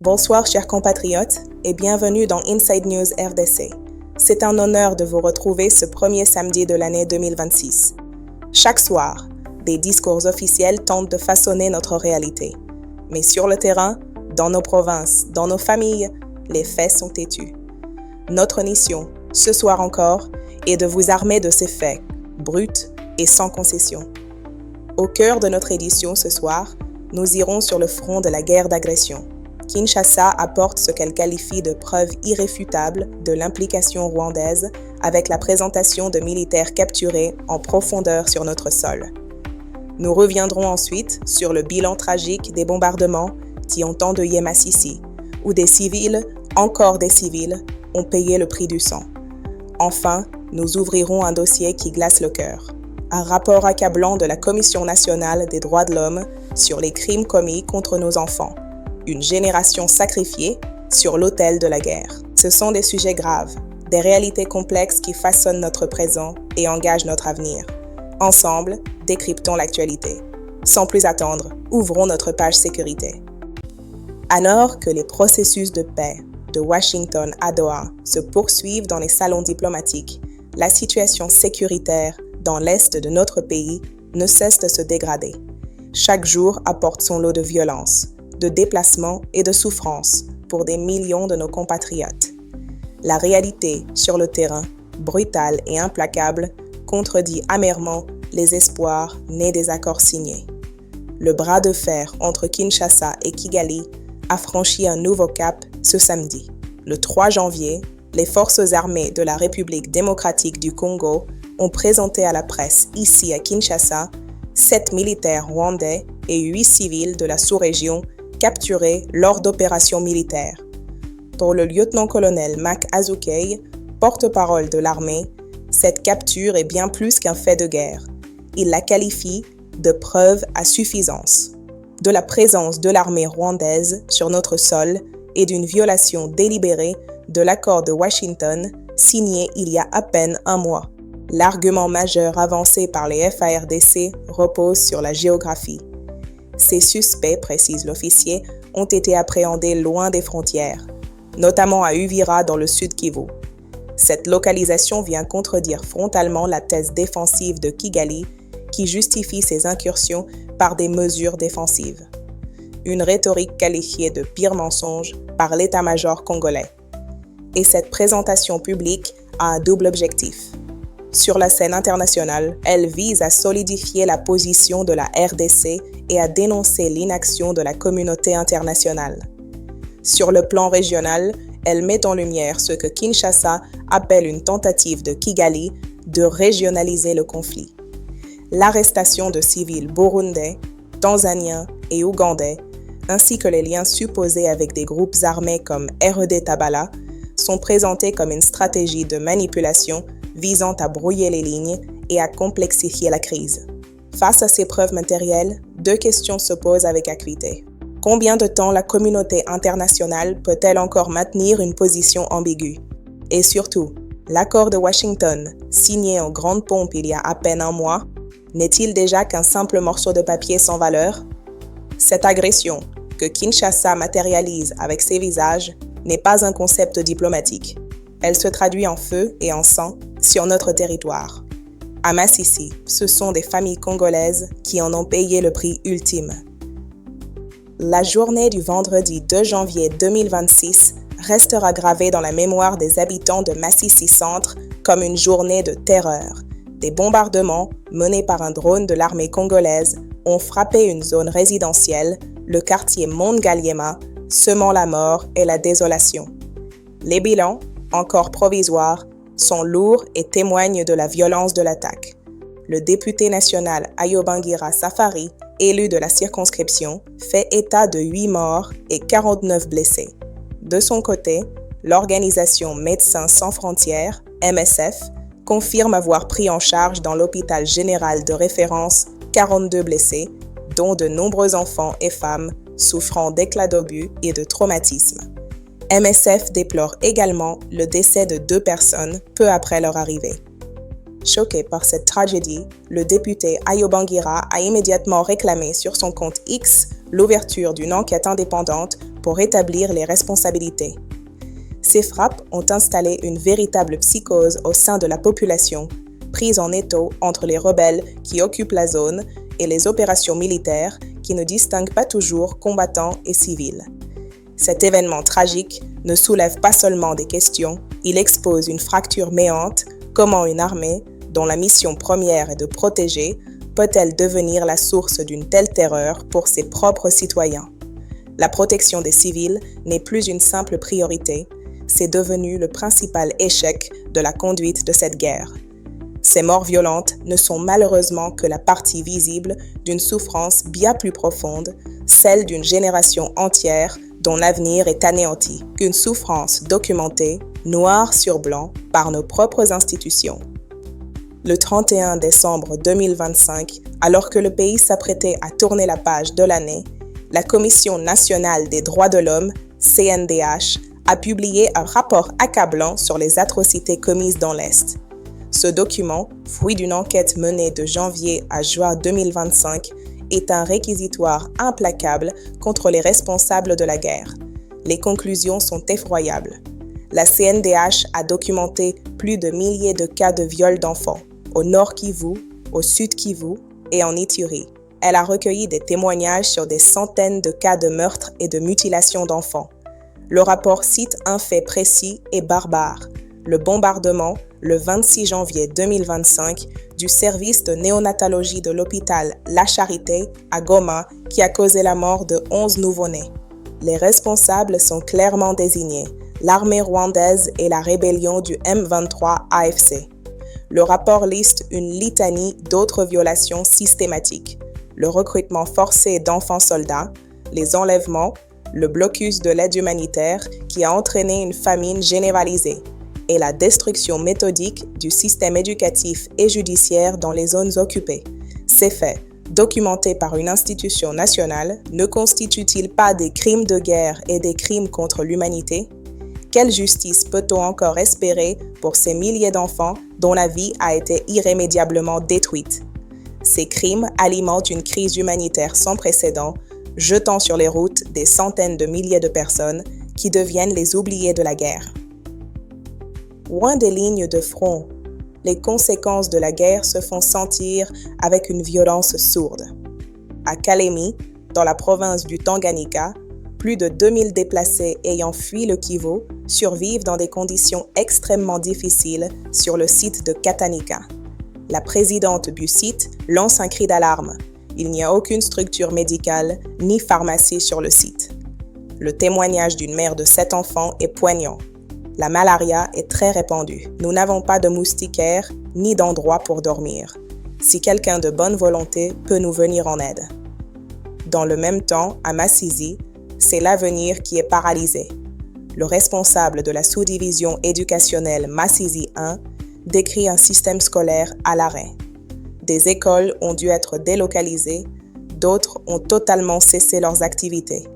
Bonsoir chers compatriotes et bienvenue dans Inside News RDC. C'est un honneur de vous retrouver ce premier samedi de l'année 2026. Chaque soir, des discours officiels tentent de façonner notre réalité. Mais sur le terrain, dans nos provinces, dans nos familles, les faits sont têtus. Notre mission, ce soir encore, est de vous armer de ces faits, bruts et sans concession. Au cœur de notre édition ce soir, nous irons sur le front de la guerre d'agression. Kinshasa apporte ce qu'elle qualifie de preuve irréfutable de l'implication rwandaise avec la présentation de militaires capturés en profondeur sur notre sol. Nous reviendrons ensuite sur le bilan tragique des bombardements qui ont endeuillé Masisi, où des civils, encore des civils, ont payé le prix du sang. Enfin, nous ouvrirons un dossier qui glace le cœur. Un rapport accablant de la Commission nationale des droits de l'homme sur les crimes commis contre nos enfants. Une génération sacrifiée sur l'autel de la guerre. Ce sont des sujets graves, des réalités complexes qui façonnent notre présent et engagent notre avenir. Ensemble, décryptons l'actualité. Sans plus attendre, ouvrons notre page sécurité. Alors que les processus de paix de Washington à Doha se poursuivent dans les salons diplomatiques, la situation sécuritaire dans l'est de notre pays ne cesse de se dégrader. Chaque jour apporte son lot de violence, de déplacements et de souffrances pour des millions de nos compatriotes. La réalité sur le terrain, brutale et implacable, contredit amèrement les espoirs nés des accords signés. Le bras de fer entre Kinshasa et Kigali a franchi un nouveau cap ce samedi. Le 3 janvier, les forces armées de la République démocratique du Congo ont présenté à la presse ici à Kinshasa 7 militaires rwandais et 8 civils de la sous-région capturés lors d'opérations militaires. Pour le lieutenant-colonel Mac Azukey, porte-parole de l'armée, cette capture est bien plus qu'un fait de guerre. Il la qualifie de preuve à suffisance de la présence de l'armée rwandaise sur notre sol et d'une violation délibérée de l'accord de Washington signé il y a à peine un mois. L'argument majeur avancé par les FARDC repose sur la géographie. Ces suspects, précise l'officier, ont été appréhendés loin des frontières, notamment à Uvira dans le sud Kivu. Cette localisation vient contredire frontalement la thèse défensive de Kigali qui justifie ces incursions par des mesures défensives. Une rhétorique qualifiée de pire mensonge par l'état-major congolais. Et cette présentation publique a un double objectif. Sur la scène internationale, elle vise à solidifier la position de la RDC et à dénoncer l'inaction de la communauté internationale. Sur le plan régional, elle met en lumière ce que Kinshasa appelle une tentative de Kigali de régionaliser le conflit. L'arrestation de civils burundais, tanzaniens et ougandais, ainsi que les liens supposés avec des groupes armés comme RED Tabala, sont présentés comme une stratégie de manipulation visant à brouiller les lignes et à complexifier la crise. Face à ces preuves matérielles, 2 questions se posent avec acuité. Combien de temps la communauté internationale peut-elle encore maintenir une position ambiguë? Et surtout, l'accord de Washington, signé en grande pompe il y a à peine un mois, n'est-il déjà qu'un simple morceau de papier sans valeur? Cette agression, que Kinshasa matérialise avec ses visages, n'est pas un concept diplomatique. Elle se traduit en feu et en sang sur notre territoire. À Masisi, ce sont des familles congolaises qui en ont payé le prix ultime. La journée du vendredi 2 janvier 2026 restera gravée dans la mémoire des habitants de Masisi Centre comme une journée de terreur. Des bombardements menés par un drone de l'armée congolaise ont frappé une zone résidentielle, le quartier Mongaliema, semant la mort et la désolation. Les bilans, encore provisoires, sont lourds et témoignent de la violence de l'attaque. Le député national Ayobangira Safari, élu de la circonscription, fait état de 8 morts et 49 blessés. De son côté, l'organisation Médecins sans frontières, MSF, confirme avoir pris en charge dans l'hôpital général de référence 42 blessés, dont de nombreux enfants et femmes souffrant d'éclats d'obus et de traumatismes. MSF déplore également le décès de 2 personnes peu après leur arrivée. Choqué par cette tragédie, le député Ayobangira a immédiatement réclamé sur son compte X l'ouverture d'une enquête indépendante pour établir les responsabilités. Ces frappes ont installé une véritable psychose au sein de la population, prise en étau entre les rebelles qui occupent la zone et les opérations militaires qui ne distinguent pas toujours combattants et civils. Cet événement tragique ne soulève pas seulement des questions, il expose une fracture méante. Comment une armée, dont la mission première est de protéger, peut-elle devenir la source d'une telle terreur pour ses propres citoyens? La protection des civils n'est plus une simple priorité, c'est devenu le principal échec de la conduite de cette guerre. Ces morts violentes ne sont malheureusement que la partie visible d'une souffrance bien plus profonde, celle d'une génération entière dont l'avenir est anéanti, une souffrance documentée, noir sur blanc, par nos propres institutions. Le 31 décembre 2025, alors que le pays s'apprêtait à tourner la page de l'année, la Commission nationale des droits de l'homme, CNDH, a publié un rapport accablant sur les atrocités commises dans l'Est. Ce document, fruit d'une enquête menée de janvier à juin 2025, est un réquisitoire implacable contre les responsables de la guerre. Les conclusions sont effroyables. La CNDH a documenté plus de milliers de cas de viol d'enfants, au Nord Kivu, au Sud Kivu et en Ituri. Elle a recueilli des témoignages sur des centaines de cas de meurtre et de mutilation d'enfants. Le rapport cite un fait précis et barbare, le bombardement, le 26 janvier 2025, du service de néonatologie de l'hôpital La Charité à Goma qui a causé la mort de 11 nouveau-nés. Les responsables sont clairement désignés, l'armée rwandaise et la rébellion du M23 AFC. Le rapport liste une litanie d'autres violations systématiques, le recrutement forcé d'enfants soldats, les enlèvements, le blocus de l'aide humanitaire qui a entraîné une famine généralisée et la destruction méthodique du système éducatif et judiciaire dans les zones occupées. Ces faits, documentés par une institution nationale, ne constituent-ils pas des crimes de guerre et des crimes contre l'humanité? Quelle justice peut-on encore espérer pour ces milliers d'enfants dont la vie a été irrémédiablement détruite? Ces crimes alimentent une crise humanitaire sans précédent, jetant sur les routes des centaines de milliers de personnes qui deviennent les oubliés de la guerre. Loin des lignes de front, les conséquences de la guerre se font sentir avec une violence sourde. À Kalemi, dans la province du Tanganyika, plus de 2000 déplacés ayant fui le Kivu survivent dans des conditions extrêmement difficiles sur le site de Katanika. La présidente du site lance un cri d'alarme. Il n'y a aucune structure médicale ni pharmacie sur le site. Le témoignage d'une mère de 7 enfants est poignant. La malaria est très répandue. Nous n'avons pas de moustiquaires ni d'endroit pour dormir. Si quelqu'un de bonne volonté peut nous venir en aide. Dans le même temps, à Masisi, c'est l'avenir qui est paralysé. Le responsable de la sous-division éducationnelle Masisi 1 décrit un système scolaire à l'arrêt. Des écoles ont dû être délocalisées, d'autres ont totalement cessé leurs activités.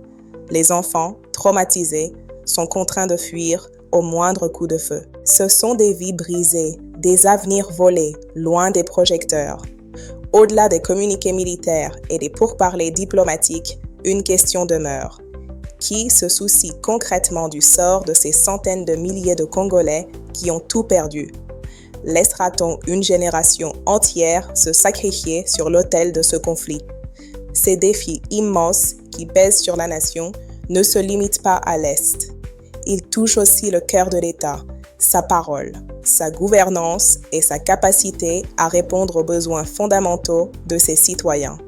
Les enfants, traumatisés, sont contraints de fuir au moindre coup de feu. Ce sont des vies brisées, des avenirs volés, loin des projecteurs. Au-delà des communiqués militaires et des pourparlers diplomatiques, une question demeure. Qui se soucie concrètement du sort de ces centaines de milliers de Congolais qui ont tout perdu? Laissera-t-on une génération entière se sacrifier sur l'autel de ce conflit? Ces défis immenses qui pèsent sur la nation ne se limitent pas à l'Est. Ils touchent aussi le cœur de l'État, sa parole, sa gouvernance et sa capacité à répondre aux besoins fondamentaux de ses citoyens.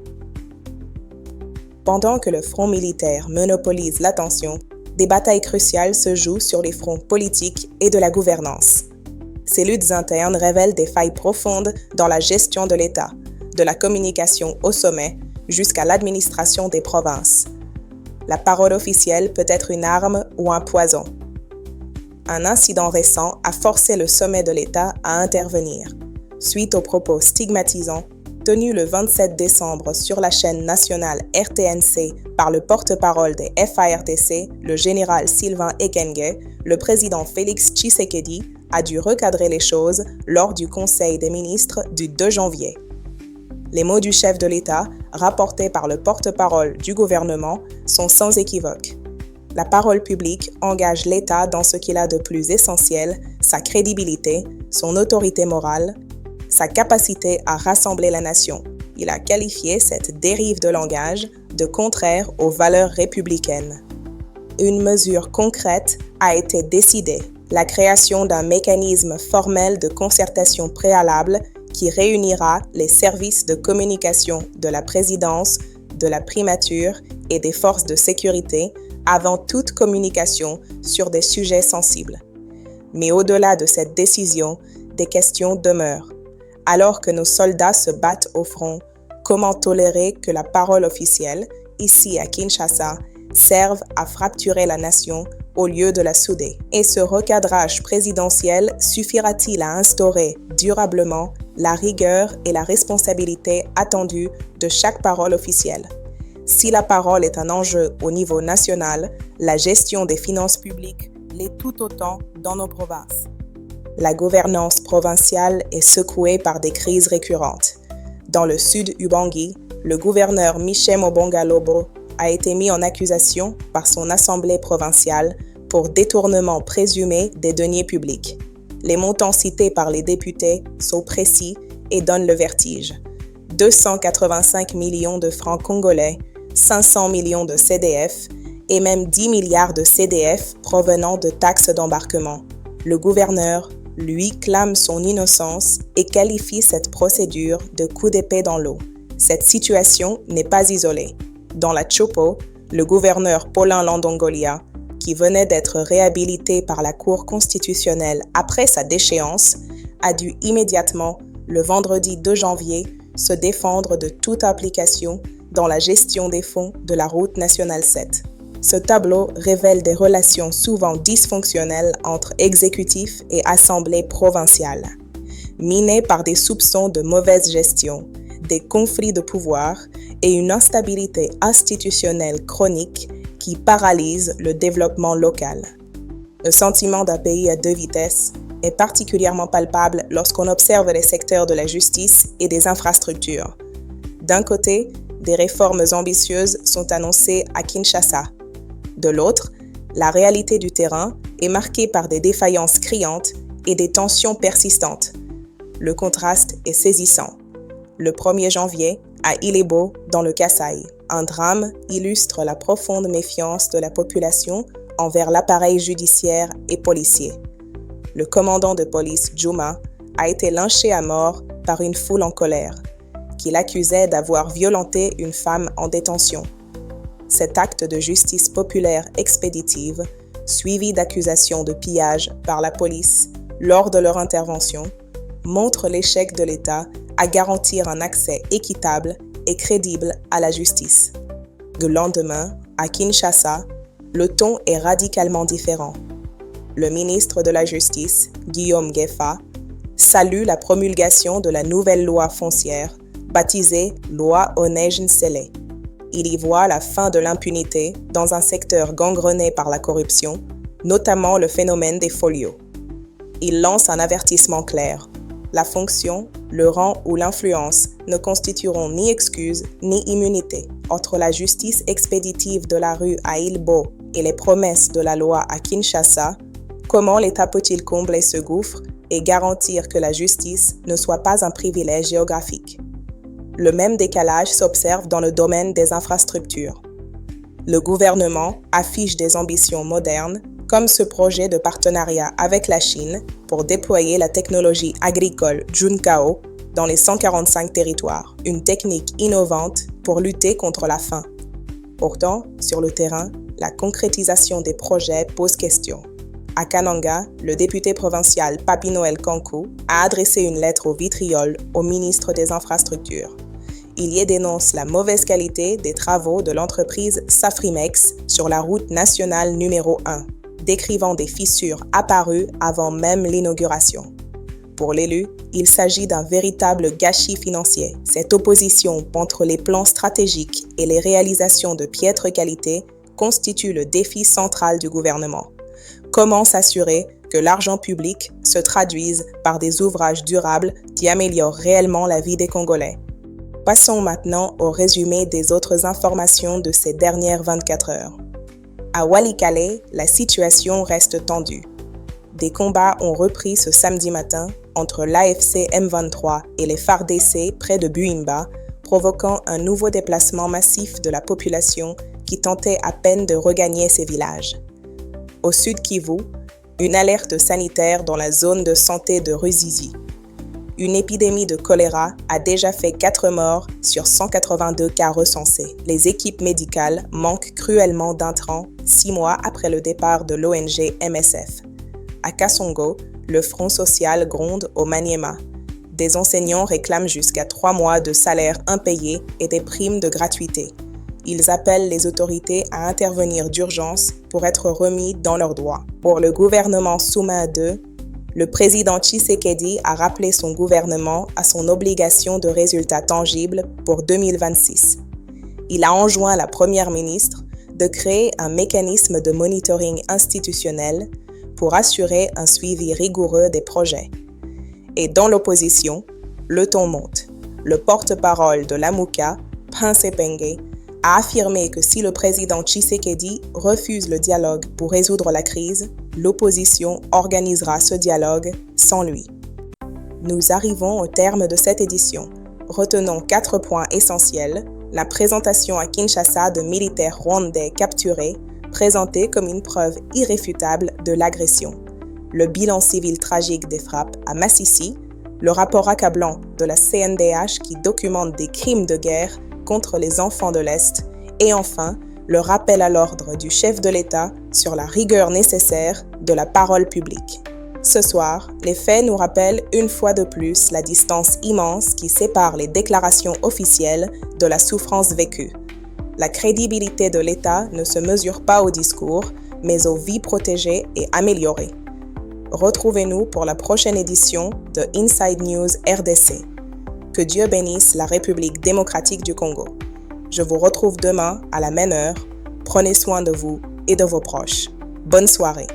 Pendant que le front militaire monopolise l'attention, des batailles cruciales se jouent sur les fronts politiques et de la gouvernance. Ces luttes internes révèlent des failles profondes dans la gestion de l'État, de la communication au sommet jusqu'à l'administration des provinces. La parole officielle peut être une arme ou un poison. Un incident récent a forcé le sommet de l'État à intervenir, suite aux propos stigmatisants tenus le 27 décembre sur la chaîne nationale RTNC par le porte-parole des FARDC, le général Sylvain Ekenge. Le président Félix Tshisekedi a dû recadrer les choses lors du Conseil des ministres du 2 janvier. Les mots du chef de l'État, rapportés par le porte-parole du gouvernement, sont sans équivoque. La parole publique engage l'État dans ce qu'il a de plus essentiel, sa crédibilité, son autorité morale, sa capacité à rassembler la nation. Il a qualifié cette dérive de langage de contraire aux valeurs républicaines. Une mesure concrète a été décidée, la création d'un mécanisme formel de concertation préalable qui réunira les services de communication de la présidence, de la primature et des forces de sécurité avant toute communication sur des sujets sensibles. Mais au-delà de cette décision, des questions demeurent. Alors que nos soldats se battent au front, comment tolérer que la parole officielle, ici à Kinshasa, serve à fracturer la nation au lieu de la souder? Et ce recadrage présidentiel suffira-t-il à instaurer durablement la rigueur et la responsabilité attendues de chaque parole officielle? Si la parole est un enjeu au niveau national, la gestion des finances publiques l'est tout autant dans nos provinces. La gouvernance provinciale est secouée par des crises récurrentes. Dans le sud Ubangi, le gouverneur Michel Mobongalobo a été mis en accusation par son assemblée provinciale pour détournement présumé des deniers publics. Les montants cités par les députés sont précis et donnent le vertige. 285 millions de francs congolais, 500 millions de CDF et même 10 milliards de CDF provenant de taxes d'embarquement. Le gouverneur, lui, clame son innocence et qualifie cette procédure de coup d'épée dans l'eau. Cette situation n'est pas isolée. Dans la Chopo, le gouverneur Paulin Landongolia, qui venait d'être réhabilité par la Cour constitutionnelle après sa déchéance, a dû immédiatement, le vendredi 2 janvier, se défendre de toute implication dans la gestion des fonds de la route nationale 7. Ce tableau révèle des relations souvent dysfonctionnelles entre exécutif et assemblée provinciale, minées par des soupçons de mauvaise gestion, des conflits de pouvoir et une instabilité institutionnelle chronique qui paralyse le développement local. Le sentiment d'un pays à deux vitesses est particulièrement palpable lorsqu'on observe les secteurs de la justice et des infrastructures. D'un côté, des réformes ambitieuses sont annoncées à Kinshasa. De l'autre, la réalité du terrain est marquée par des défaillances criantes et des tensions persistantes. Le contraste est saisissant. Le 1er janvier, à Ilebo, dans le Kasaï, un drame illustre la profonde méfiance de la population envers l'appareil judiciaire et policier. Le commandant de police, Djouma, a été lynché à mort par une foule en colère, qui l'accusait d'avoir violenté une femme en détention. Cet acte de justice populaire expéditive, suivi d'accusations de pillage par la police lors de leur intervention, montre l'échec de l'État à garantir un accès équitable et crédible à la justice. Le lendemain, à Kinshasa, le ton est radicalement différent. Le ministre de la Justice, Guillaume Gefa, salue la promulgation de la nouvelle loi foncière, baptisée Loi Oneje-Nsele. Il y voit la fin de l'impunité dans un secteur gangrené par la corruption, notamment le phénomène des folios. Il lance un avertissement clair. La fonction, le rang ou l'influence ne constitueront ni excuse ni immunité. Entre la justice expéditive de la rue à Ilebo et les promesses de la loi à Kinshasa, comment l'État peut-il combler ce gouffre et garantir que la justice ne soit pas un privilège géographique? Le même décalage s'observe dans le domaine des infrastructures. Le gouvernement affiche des ambitions modernes, comme ce projet de partenariat avec la Chine pour déployer la technologie agricole Junkao dans les 145 territoires, une technique innovante pour lutter contre la faim. Pourtant, sur le terrain, la concrétisation des projets pose question. À Kananga, le député provincial Papi Noël Kankou a adressé une lettre au vitriol au ministre des Infrastructures. Il y dénonce la mauvaise qualité des travaux de l'entreprise Safrimex sur la route nationale numéro 1, décrivant des fissures apparues avant même l'inauguration. Pour l'élu, il s'agit d'un véritable gâchis financier. Cette opposition entre les plans stratégiques et les réalisations de piètre qualité constitue le défi central du gouvernement. Comment s'assurer que l'argent public se traduise par des ouvrages durables qui améliorent réellement la vie des Congolais? Passons maintenant au résumé des autres informations de ces dernières 24 heures. À Walikale, la situation reste tendue. Des combats ont repris ce samedi matin entre l'AFC M23 et les FARDC près de Buimba, provoquant un nouveau déplacement massif de la population qui tentait à peine de regagner ces villages. Au sud Kivu, une alerte sanitaire dans la zone de santé de Ruzizi. Une épidémie de choléra a déjà fait 4 morts sur 182 cas recensés. Les équipes médicales manquent cruellement d'intrants 6 mois après le départ de l'ONG MSF. À Kasongo, le Front social gronde au Maniema. Des enseignants réclament jusqu'à 3 mois de salaire impayé et des primes de gratuité. Ils appellent les autorités à intervenir d'urgence pour être remis dans leurs droits. Pour le gouvernement Souma II, le président Tshisekedi a rappelé son gouvernement à son obligation de résultats tangibles pour 2026. Il a enjoint la première ministre de créer un mécanisme de monitoring institutionnel pour assurer un suivi rigoureux des projets. Et dans l'opposition, le ton monte. Le porte-parole de l'AMUCA, Prince Epenge, a affirmé que si le président Tshisekedi refuse le dialogue pour résoudre la crise, l'opposition organisera ce dialogue sans lui. Nous arrivons au terme de cette édition. Retenons 4 points essentiels. La présentation à Kinshasa de militaires rwandais capturés, présentés comme une preuve irréfutable de l'agression. Le bilan civil tragique des frappes à Massissi, le rapport accablant de la CNDH qui documente des crimes de guerre contre les enfants de l'Est, et enfin, le rappel à l'ordre du chef de l'État sur la rigueur nécessaire de la parole publique. Ce soir, les faits nous rappellent une fois de plus la distance immense qui sépare les déclarations officielles de la souffrance vécue. La crédibilité de l'État ne se mesure pas au discours, mais aux vies protégées et améliorées. Retrouvez-nous pour la prochaine édition de Inside News RDC. Que Dieu bénisse la République démocratique du Congo. Je vous retrouve demain à la même heure. Prenez soin de vous et de vos proches. Bonne soirée.